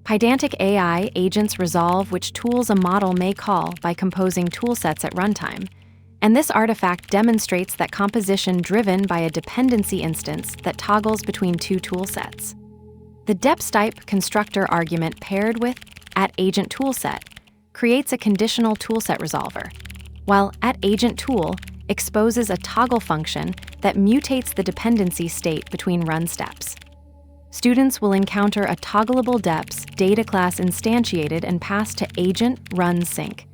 Pydantic AI agents resolve which tools a model may call by composing toolsets at runtime, and this artifact demonstrates that composition driven by a dependency instance that toggles between two toolsets. The deps-type constructor argument paired with @agentToolset creates a conditional toolset resolver, while @agentTool exposes a toggle function that mutates the dependency state between run steps. Students will encounter a ToggleableDeps data class instantiated and passed to agent run sync.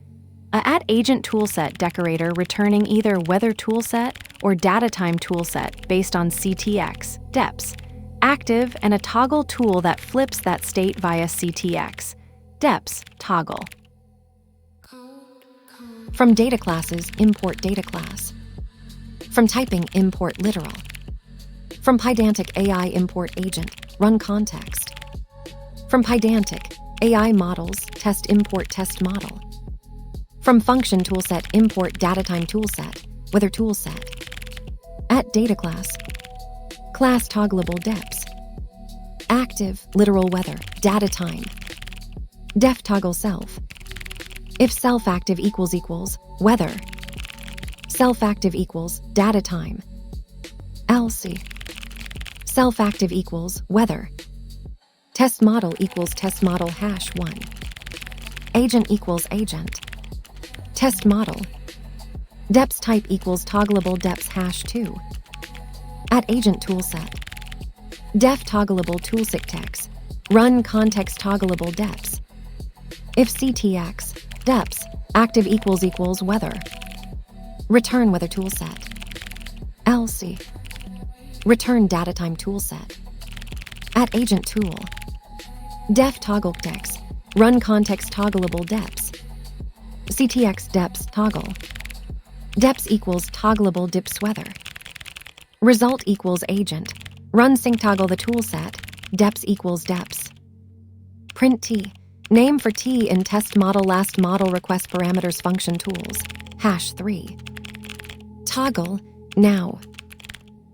A @agentToolset decorator returning either weather toolset or datatime toolset based on CTX, deps, active, and a toggle tool that flips that state via CTX, deps, toggle. From data classes, import data class. From typing, import literal. From Pydantic AI, import agent, run context. From Pydantic AI models, test, import test model. From FunctionToolset, import datatime toolset, weather toolset. @data class ToggleableDeps. Active, literal weather, datatime. Def toggle self. If self-active equals weather. Self-active equals datatime. LC. Self-active equals weather. Test model equals test model #1. Agent equals agent. Test model. Deps type equals toggleableDeps #2. @agent toolset. Def toggleable toolset text. Run context toggleableDeps. If CTX, deps, active equals weather. Return weather toolset. LC. Return datatime toolset. @agent tool. Def toggle text. Run context toggleableDeps. CTX deps toggle. Deps equals toggleableDeps weather. Result equals agent. Run sync toggle the toolset. Deps equals deps. Print T. Name for T in test model last model request parameters function tools. #3. Toggle now.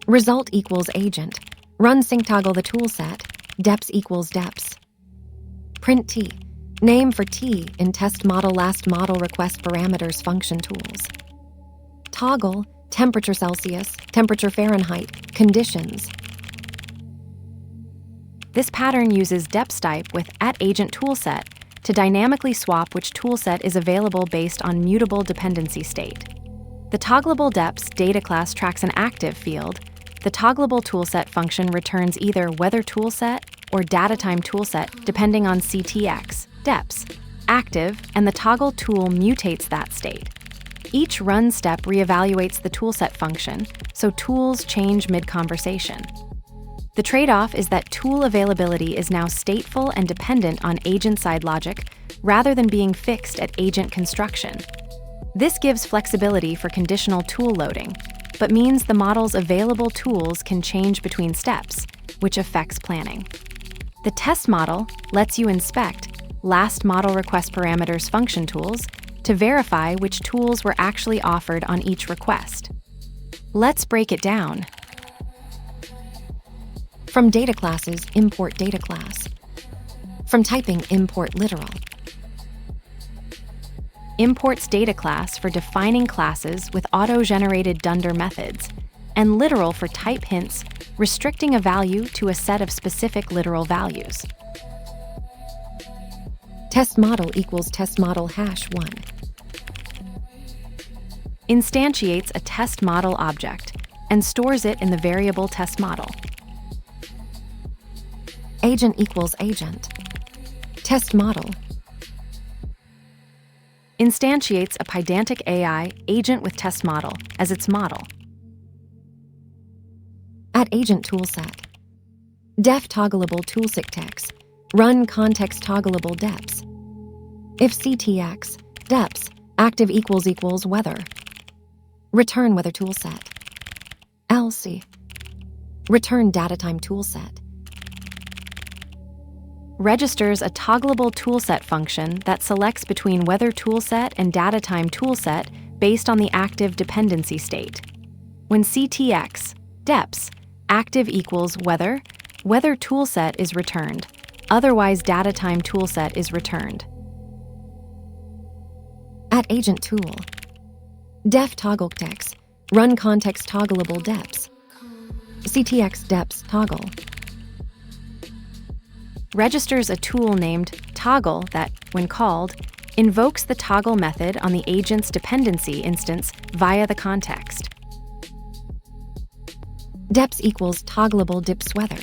Result equals agent. Run sync toggle the toolset. Deps equals deps. Print T. Name for T in test model last model request parameters function tools. Toggle temperature Celsius, temperature Fahrenheit, conditions. This pattern uses deps-type with @agentToolset to dynamically swap which toolset is available based on mutable dependency state. The ToggleableDeps data class tracks an active field. The toggleableToolset function returns either weather toolset or datatime toolset depending on CTX, deps, active, and the toggle tool mutates that state. Each run step reevaluates the toolset function, so tools change mid-conversation. The trade-off is that tool availability is now stateful and dependent on agent-side logic rather than being fixed at agent construction. This gives flexibility for conditional tool loading, but means the model's available tools can change between steps, which affects planning. The test model lets you inspect last model request parameters function tools to verify which tools were actually offered on each request. Let's break it down. From data classes, import data class. From typing, import literal. Imports data class for defining classes with auto-generated dunder methods, and literal for type hints, restricting a value to a set of specific literal values. Test model equals test model #1. Instantiates a test model object and stores it in the variable test model. Agent equals agent. Test model. Instantiates a Pydantic AI agent with test model as its model. @agent toolset. Def toggleable toolset text. Run context toggleableDeps. If CTX, deps, active equals weather. Return weather toolset. LC. Return datatime toolset. Registers a toggleable toolset function that selects between weather toolset and datatime toolset based on the active dependency state. When CTX, deps, active equals weather, weather toolset is returned. otherwise data time toolset is returned. At agent tool. Def toggleDeps. Run context toggleableDeps. CTX deps toggle. Registers a tool named toggle that, when called, invokes the toggle method on the agent's dependency instance via the context. Deps equals toggleableDeps weather.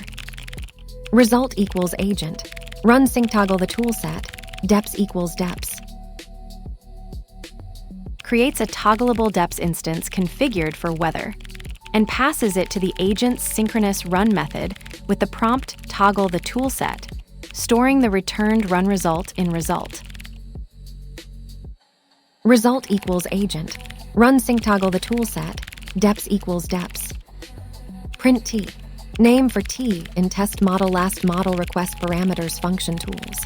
Result equals agent. Run sync toggle the toolset. Deps equals deps. Creates a toggleableDeps instance configured for weather, and passes it to the agent's synchronous run method with the prompt toggle the toolset, storing the returned run result in result. Result equals agent. Run sync toggle the toolset. Deps equals deps. Print T. Name for T in test model last model request parameters function tools.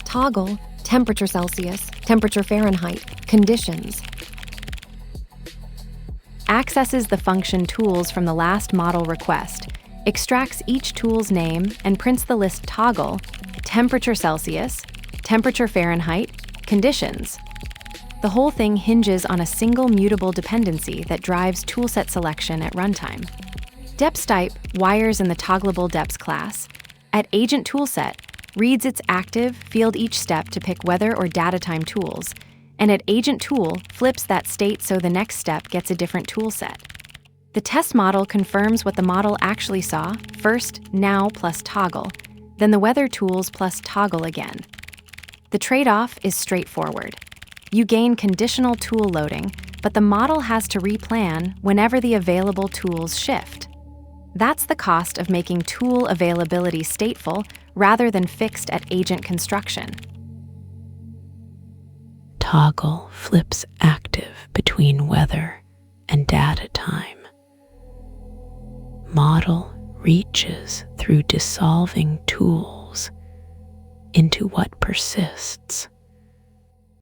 Toggle temperature Celsius, temperature Fahrenheit, conditions. Accesses the function tools from the last model request, extracts each tool's name, and prints the list toggle, temperature Celsius, temperature Fahrenheit, conditions. The whole thing hinges on a single mutable dependency that drives toolset selection at runtime. Depstype wires in the toggleableDeps class. At agent toolset, reads its active, field each step to pick weather or data time tools, and at agent tool flips that state so the next step gets a different toolset. The test model confirms what the model actually saw, first now plus toggle, then the weather tools plus toggle again. The trade-off is straightforward. You gain conditional tool loading, but the model has to replan whenever the available tools shift. That's the cost of making tool availability stateful rather than fixed at agent construction. Toggle flips active between weather and data time. Model reaches through dissolving tools into what persists.